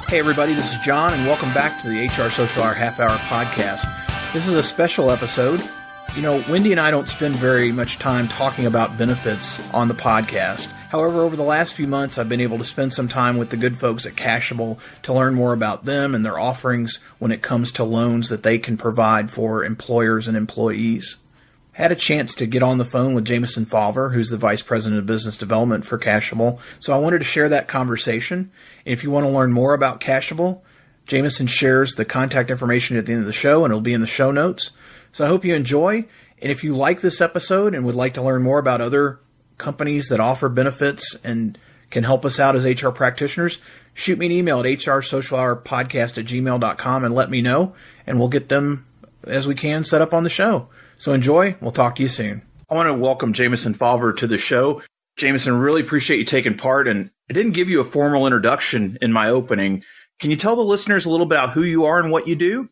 Hey everybody, this is John and welcome back to the HR Social Hour Half Hour Podcast. This is a special episode. You know, Wendy and I don't spend very much time talking about benefits on the podcast. However, over the last few months, I've been able to spend some time with the good folks at Kashable to learn more about them and their offerings when it comes to loans that they can provide for employers and employees. I had a chance to get on the phone with Jameson Fauver, who's the Vice President of Business Development for Kashable, so I wanted to share that conversation. And if you want to learn more about Kashable, Jameson shares the contact information at the end of the show, and it'll be in the show notes. So I hope you enjoy, and if you like this episode and would like to learn more about other companies that offer benefits and can help us out as HR practitioners, shoot me an email at hrsocialhourpodcast@gmail.com and let me know, and we'll get them as we can set up on the show. So enjoy. We'll talk to you soon. I want to welcome Jameson Fauver to the show. Jameson, really appreciate you taking part. And I didn't give you a formal introduction in my opening. Can you tell the listeners a little bit about who you are and what you do?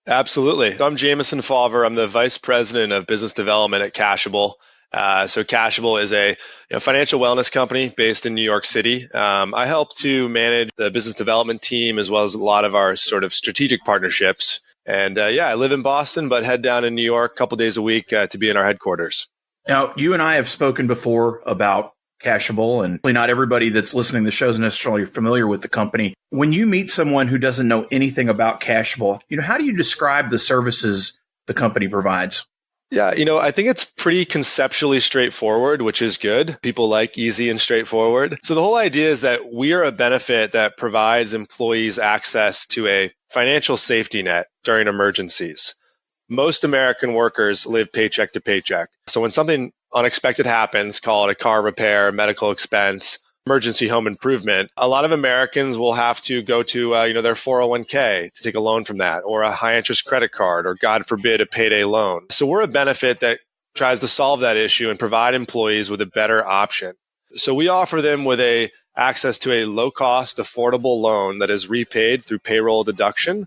Absolutely. I'm Jameson Fauver. I'm the Vice President of Business Development at Kashable. So Kashable is a financial wellness company based in New York City. I help to manage the business development team as well as a lot of our sort of strategic partnerships. And I live in Boston, but head down in New York a couple days a week to be in our headquarters. Now, you and I have spoken before about Kashable, and not everybody that's listening to the show is necessarily familiar with the company. When you meet someone who doesn't know anything about Kashable, how do you describe the services the company provides? Yeah, I think it's pretty conceptually straightforward, which is good. People like easy and straightforward. So the whole idea is that we are a benefit that provides employees access to a financial safety net during emergencies. Most American workers live paycheck to paycheck. So when something unexpected happens, call it a car repair, medical expense, emergency home improvement, a lot of Americans will have to go to their 401k to take a loan from that, or a high interest credit card, or God forbid, a payday loan. So we're a benefit that tries to solve that issue and provide employees with a better option. So we offer them with access to a low cost, affordable loan that is repaid through payroll deduction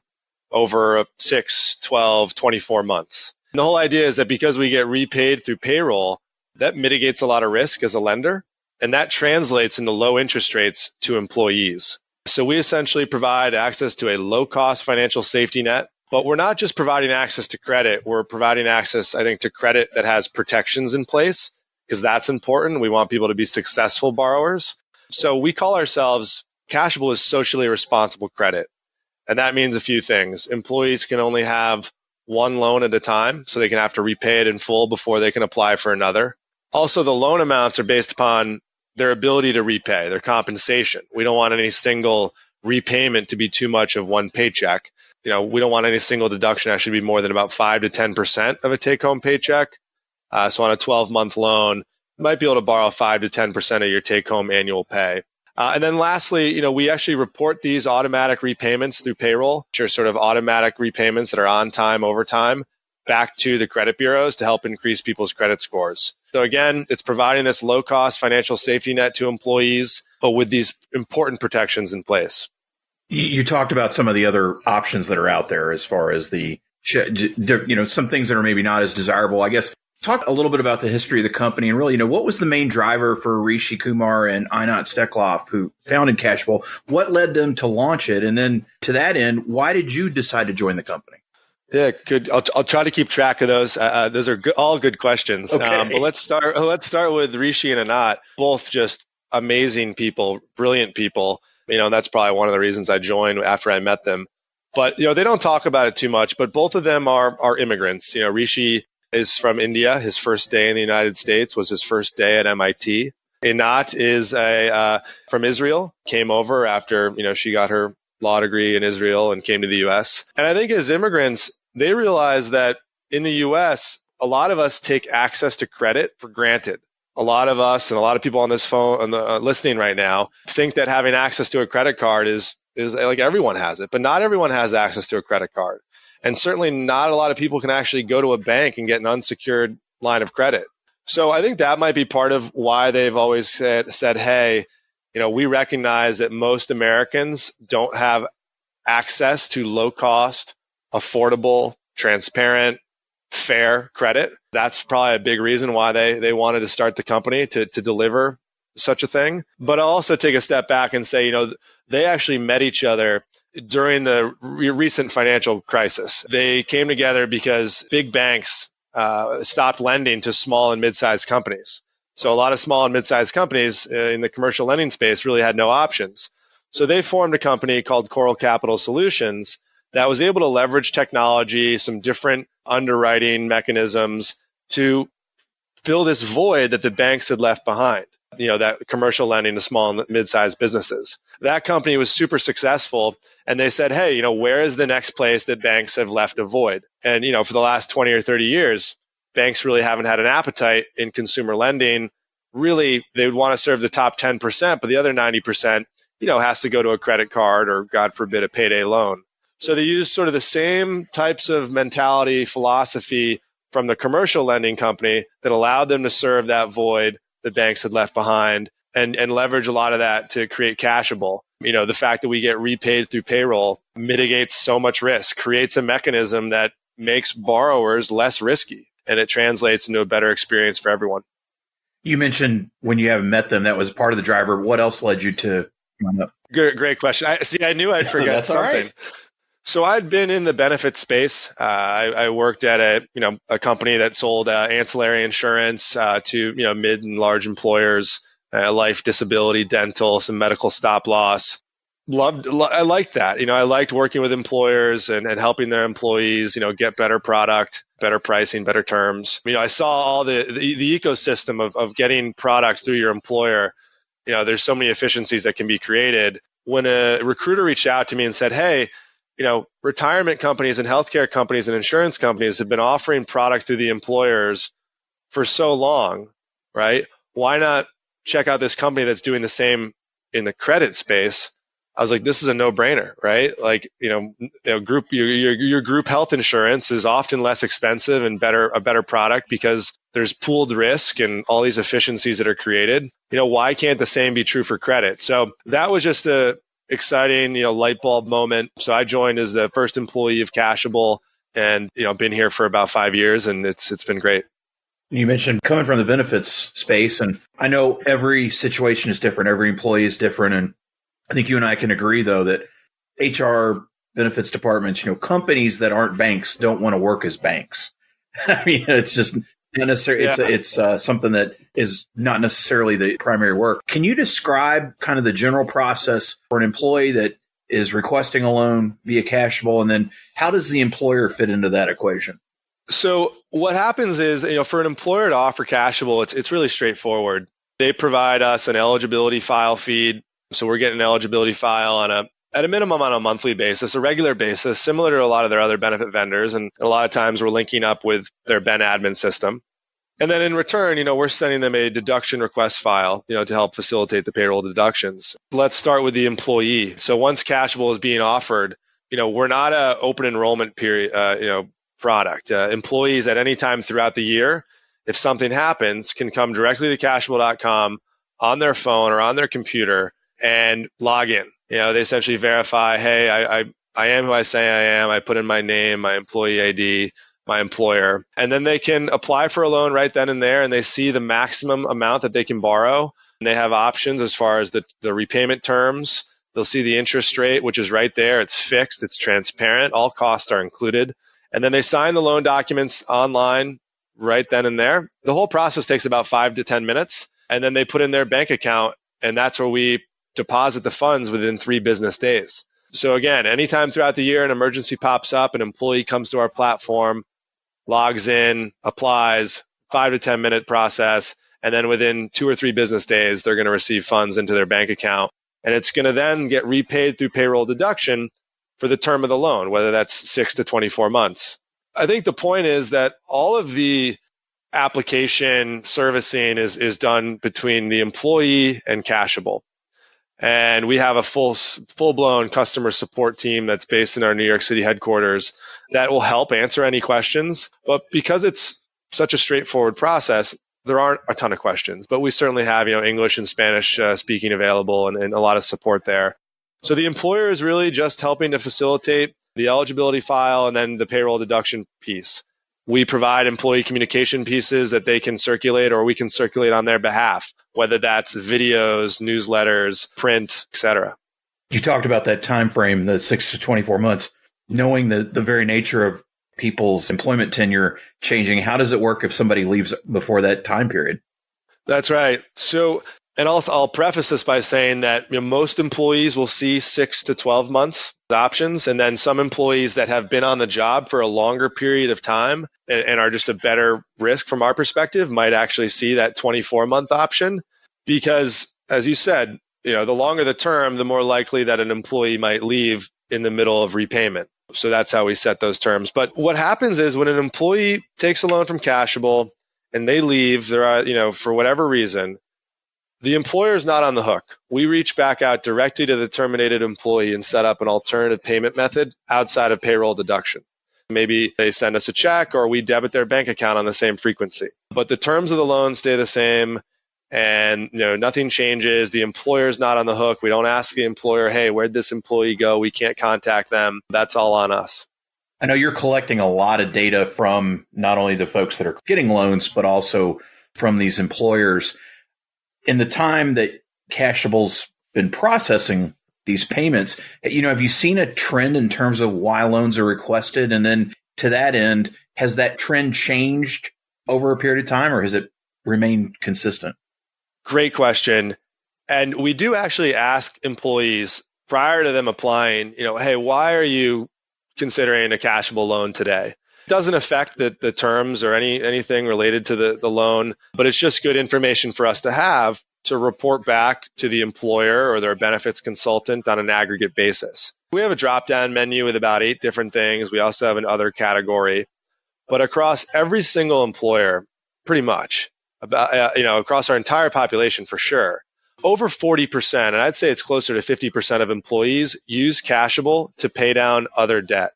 over 6, 12, 24 months. And the whole idea is that because we get repaid through payroll, that mitigates a lot of risk as a lender. And that translates into low interest rates to employees. So we essentially provide access to a low-cost financial safety net, but we're not just providing access to credit. We're providing access, I think, to credit that has protections in place, because that's important. We want people to be successful borrowers. So we call ourselves Kashable is socially responsible credit. And that means a few things. Employees can only have one loan at a time, so they can have to repay it in full before they can apply for another. Also, the loan amounts are based upon their ability to repay, their compensation. We don't want any single repayment to be too much of one paycheck. We don't want any single deduction actually be more than about 5 to 10% of a take-home paycheck. So on a 12-month loan, you might be able to borrow 5 to 10% of your take-home annual pay. And then lastly, we actually report these automatic repayments through payroll, which are sort of automatic repayments that are on time, over time, back to the credit bureaus to help increase people's credit scores. So again, it's providing this low-cost financial safety net to employees, but with these important protections in place. You talked about some of the other options that are out there as far as some things that are maybe not as desirable. I guess talk a little bit about the history of the company and really, what was the main driver for Rishi Kumar and Einat Steklov, who founded Kashable? What led them to launch it? And then to that end, why did you decide to join the company? Yeah, good. I'll try to keep track of those. Those are all good questions. Okay. But let's start with Rishi and Anat, both just amazing people, brilliant people. And that's probably one of the reasons I joined after I met them. But they don't talk about it too much. But both of them are immigrants. Rishi is from India. His first day in the United States was his first day at MIT. Anat is from Israel. Came over after she got her law degree in Israel and came to the U.S. And I think as immigrants, they realize that in the U.S., a lot of us take access to credit for granted. A lot of us and a lot of people on this phone listening right now think that having access to a credit card is like everyone has it, but not everyone has access to a credit card. And certainly not a lot of people can actually go to a bank and get an unsecured line of credit. So I think that might be part of why they've always said, hey, we recognize that most Americans don't have access to low-cost, affordable, transparent, fair credit. That's probably a big reason why they wanted to start the company to deliver such a thing. But I'll also take a step back and say, they actually met each other during the recent financial crisis. They came together because big banks stopped lending to small and mid-sized companies. So a lot of small and mid-sized companies in the commercial lending space really had no options. So they formed a company called Coral Capital Solutions that was able to leverage technology, some different underwriting mechanisms to fill this void that the banks had left behind, that commercial lending to small and mid-sized businesses. That company was super successful, and they said, hey, where is the next place that banks have left a void? And, for the last 20 or 30 years, banks really haven't had an appetite in consumer lending. Really, they would want to serve the top 10%, but the other 90%, has to go to a credit card or, God forbid, a payday loan. So they use sort of the same types of mentality, philosophy from the commercial lending company that allowed them to serve that void that banks had left behind and leverage a lot of that to create Kashable. The fact that we get repaid through payroll mitigates so much risk, creates a mechanism that makes borrowers less risky, and it translates into a better experience for everyone. You mentioned when you haven't met them, that was part of the driver. What else led you to run up? Great question. I knew I'd forget something. Right. So I'd been in the benefit space. I worked at a company that sold ancillary insurance to mid and large employers, life, disability, dental, some medical stop loss. I liked that. I liked working with employers and helping their employees, get better product, better pricing, better terms. I saw all the ecosystem of getting product through your employer. There's so many efficiencies that can be created. When a recruiter reached out to me and said, hey, retirement companies and healthcare companies and insurance companies have been offering product through the employers for so long, right? Why not check out this company that's doing the same in the credit space? I was like, this is a no-brainer, right? Like, your group health insurance is often less expensive and a better product because there's pooled risk and all these efficiencies that are created. Why can't the same be true for credit? So that was just a exciting, light bulb moment. So I joined as the first employee of Kashable and, been here for about 5 years, and it's been great. You mentioned coming from the benefits space, and I know every situation is different. Every employee is different. And I think you and I can agree, though, that HR benefits departments, companies that aren't banks don't want to work as banks. I mean, it's just not necessarily, yeah. It's something that is not necessarily the primary work. Can you describe kind of the general process for an employee that is requesting a loan via Kashable, and then how does the employer fit into that equation? So what happens is, for an employer to offer Kashable, it's really straightforward. They provide us an eligibility file feed. So we're getting an eligibility file at a minimum on a monthly basis, a regular basis, similar to a lot of their other benefit vendors. And a lot of times we're linking up with their Ben admin system. And then in return, we're sending them a deduction request file, to help facilitate the payroll deductions. Let's start with the employee. So once Kashable is being offered, we're not an open enrollment period, product. Employees at any time throughout the year, if something happens, can come directly to Kashable.com on their phone or on their computer and log in. They essentially verify, hey, I am who I say I am. I put in my name, my employee ID, my employer, and then they can apply for a loan right then and there, and they see the maximum amount that they can borrow. And they have options as far as the repayment terms. They'll see the interest rate, which is right there. It's fixed. It's transparent. All costs are included. And then they sign the loan documents online right then and there. The whole process takes about 5 to 10 minutes. And then they put in their bank account, and that's where we deposit the funds within 3 business days. So again, anytime throughout the year an emergency pops up, an employee comes to our platform, logs in, applies, 5 to 10 minute process, and then within 2 or 3 business days, they're going to receive funds into their bank account. And it's going to then get repaid through payroll deduction for the term of the loan, whether that's 6 to 24 months. I think the point is that all of the application servicing is done between the employee and Kashable. And we have a full-blown customer support team that's based in our New York City headquarters that will help answer any questions. But because it's such a straightforward process, there aren't a ton of questions. But we certainly have, English and Spanish speaking available and a lot of support there. So the employer is really just helping to facilitate the eligibility file and then the payroll deduction piece. We provide employee communication pieces that they can circulate or we can circulate on their behalf, whether that's videos, newsletters, print, etc. You talked about that time frame, the 6 to 24 months, knowing the very nature of people's employment tenure changing. How does it work if somebody leaves before that time period? That's right. So, and also I'll preface this by saying that most employees will see 6 to 12 months options, and then some employees that have been on the job for a longer period of time and are just a better risk from our perspective might actually see that 24-month option because, as you said, the longer the term, the more likely that an employee might leave in the middle of repayment. So that's how we set those terms. But what happens is when an employee takes a loan from Kashable and they leave, for whatever reason, the employer is not on the hook. We reach back out directly to the terminated employee and set up an alternative payment method outside of payroll deduction. Maybe they send us a check or we debit their bank account on the same frequency. But the terms of the loan stay the same and nothing changes. The employer is not on the hook. We don't ask the employer, hey, where'd this employee go? We can't contact them. That's all on us. I know you're collecting a lot of data from not only the folks that are getting loans, but also from these employers. In the time that Kashable's been processing these payments, have you seen a trend in terms of why loans are requested? And then to that end, has that trend changed over a period of time or has it remained consistent? Great question. And we do actually ask employees prior to them applying, hey, why are you considering a Kashable loan today? It doesn't affect the terms or anything related to the loan, but it's just good information for us to have to report back to the employer or their benefits consultant on an aggregate basis. We have a drop-down menu with about 8 different things. We also have an other category, but across every single employer, pretty much, across our entire population for sure, over 40%, and I'd say it's closer to 50% of employees use Kashable to pay down other debt,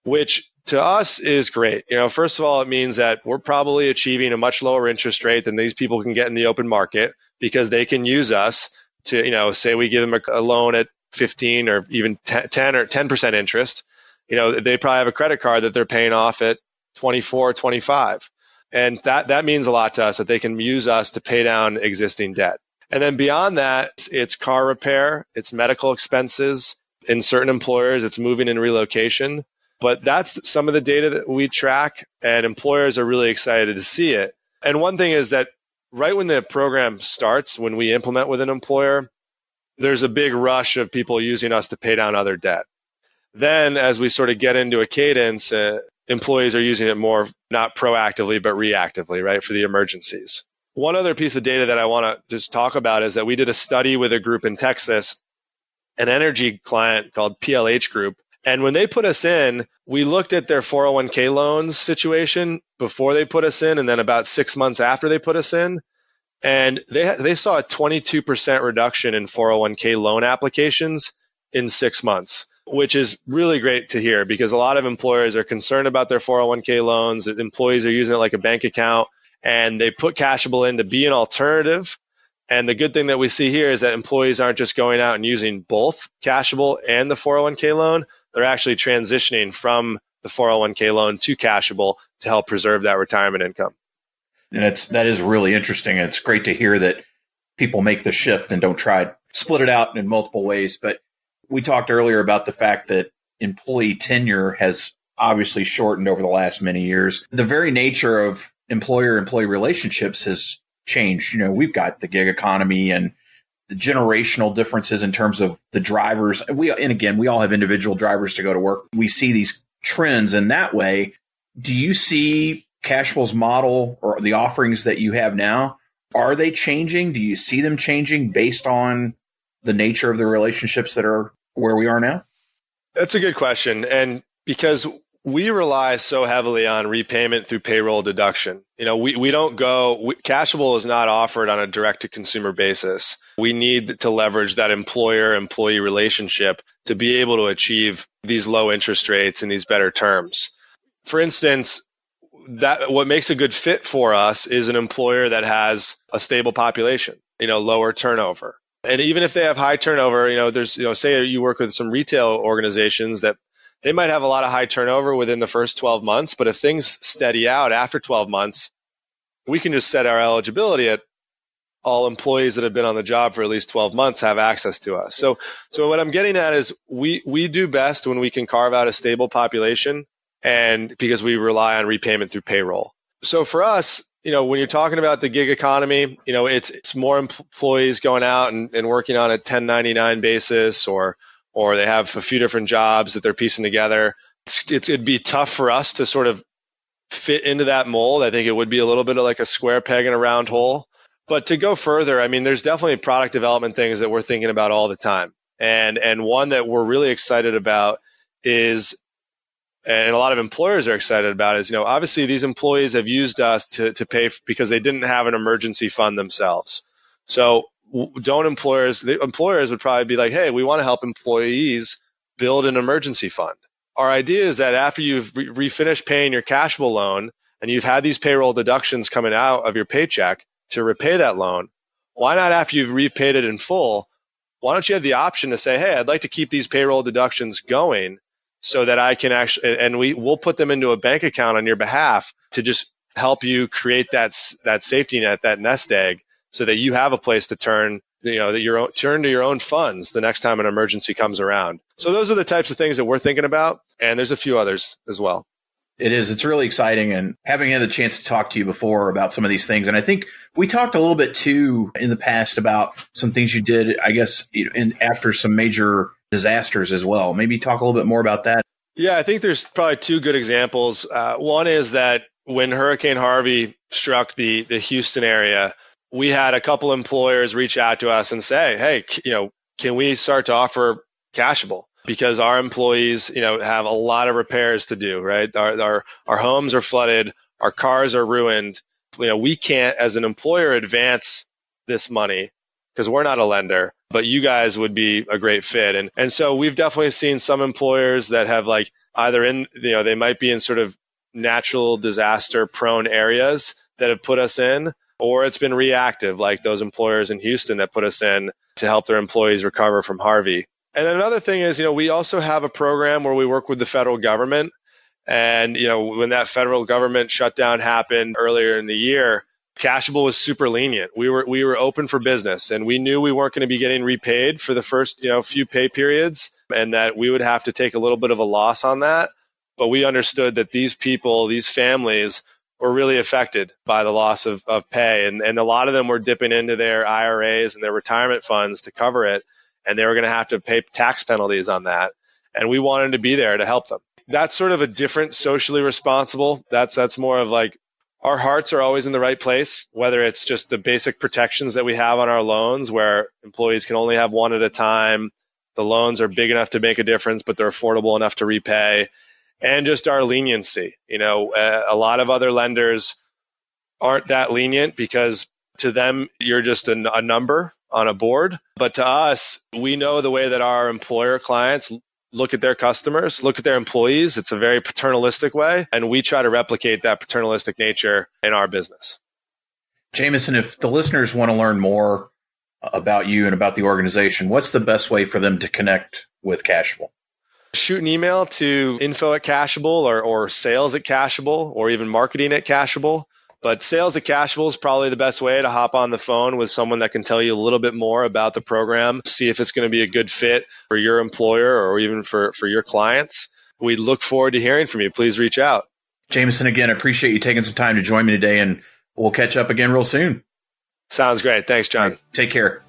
which to us is great. First of all, it means that we're probably achieving a much lower interest rate than these people can get in the open market because they can use us to, say we give them a loan at 15 or even 10 or 10% interest. They probably have a credit card that they're paying off at 24, 25. And that means a lot to us that they can use us to pay down existing debt. And then beyond that, it's car repair, it's medical expenses. In certain employers, it's moving and relocation. But that's some of the data that we track, and employers are really excited to see it. And one thing is that right when the program starts, when we implement with an employer, there's a big rush of people using us to pay down other debt. Then as we sort of get into a cadence, employees are using it more, not proactively, but reactively, right, for the emergencies. One other piece of data that I want to just talk about is that we did a study with a group in Texas, an energy client called PLH Group. And when they put us in, we looked at their 401k loans situation before they put us in and then about 6 months after they put us in. And they saw a 22% reduction in 401k loan applications in 6 months, which is really great to hear because a lot of employers are concerned about their 401k loans. Employees are using it like a bank account, and they put Kashable in to be an alternative. And the good thing that we see here is that employees aren't just going out and using both Kashable and the 401k loan. They're actually transitioning from the 401k loan to Kashable to help preserve that retirement income. And that is really interesting. It's great to hear that people make the shift and don't try to split it out in multiple ways. But we talked earlier about the fact that employee tenure has obviously shortened over the last many years. The very nature of employer-employee relationships has changed. We've got the gig economy and the generational differences in terms of the drivers. We all have individual drivers to go to work. We see these trends in that way. Do you see Kashable's model or the offerings that you have now, are they changing? Do you see them changing based on the nature of the relationships that are where we are now? That's a good question. And because we rely so heavily on repayment through payroll deduction. We don't Kashable is not offered on a direct-to-consumer basis. We need to leverage that employer-employee relationship to be able to achieve these low interest rates and these better terms. For instance, what makes a good fit for us is an employer that has a stable population, lower turnover. And even if they have high turnover, there's, say you work with some retail organizations that they might have a lot of high turnover within the first 12 months, but if things steady out after 12 months, we can just set our eligibility at all employees that have been on the job for at least 12 months have access to us. So what I'm getting at is we do best when we can carve out a stable population, and because we rely on repayment through payroll. So for us, when you're talking about the gig economy, it's more employees going out and working on a 1099 basis, or they have a few different jobs that they're piecing together. It'd be tough for us to sort of fit into that mold. I think it would be a little bit of like a square peg in a round hole. But to go further, I mean, there's definitely product development things that we're thinking about all the time. And one that we're really excited about is, and a lot of employers are excited about, is, obviously these employees have used us to pay because they didn't have an emergency fund themselves. So the employers would probably be like, hey, we want to help employees build an emergency fund. Our idea is that after you've refinished paying your Kashable loan and you've had these payroll deductions coming out of your paycheck to repay that loan, why not, after you've repaid it in full, why don't you have the option to say, hey, I'd like to keep these payroll deductions going so that I can actually, and we'll put them into a bank account on your behalf to just help you create that safety net, that nest egg, so that you have a place to turn to your own funds the next time an emergency comes around. So those are the types of things that we're thinking about, and there's a few others as well. It is. It's really exciting, and having had the chance to talk to you before about some of these things. And I think we talked a little bit too in the past about some things you did, I guess, after some major disasters as well. Maybe talk a little bit more about that. Yeah, I think there's probably two good examples. One is that when Hurricane Harvey struck the Houston area, we had a couple employers reach out to us and say, hey, can we start to offer Kashable? Because our employees, have a lot of repairs to do, right? Our homes are flooded, our cars are ruined. We can't, as an employer, advance this money because we're not a lender, but you guys would be a great fit. And so we've definitely seen some employers that have either they might be in sort of natural disaster prone areas that have put us in, or it's been reactive, like those employers in Houston that put us in to help their employees recover from Harvey. And another thing is, we also have a program where we work with the federal government. And, when that federal government shutdown happened earlier in the year, Kashable was super lenient. We were open for business, and we knew we weren't going to be getting repaid for the first, few pay periods, and that we would have to take a little bit of a loss on that. But we understood that these people, these families, were really affected by the loss of pay. And a lot of them were dipping into their IRAs and their retirement funds to cover it. And they were going to have to pay tax penalties on that. And we wanted to be there to help them. That's sort of a different socially responsible. That's more of like, our hearts are always in the right place, whether it's just the basic protections that we have on our loans where employees can only have one at a time. The loans are big enough to make a difference, but they're affordable enough to repay. And just our leniency. A lot of other lenders aren't that lenient because to them, you're just a number on a board. But to us, we know the way that our employer clients look at their customers, look at their employees. It's a very paternalistic way, and we try to replicate that paternalistic nature in our business. Jameson, if the listeners want to learn more about you and about the organization, what's the best way for them to connect with Kashable? Shoot an email to info@Kashable or sales@Kashable or even marketing@Kashable. But sales at Kashable is probably the best way to hop on the phone with someone that can tell you a little bit more about the program, see if it's going to be a good fit for your employer or even for your clients. We look forward to hearing from you. Please reach out. Jameson, again, I appreciate you taking some time to join me today, and we'll catch up again real soon. Sounds great. Thanks, John. Right, take care.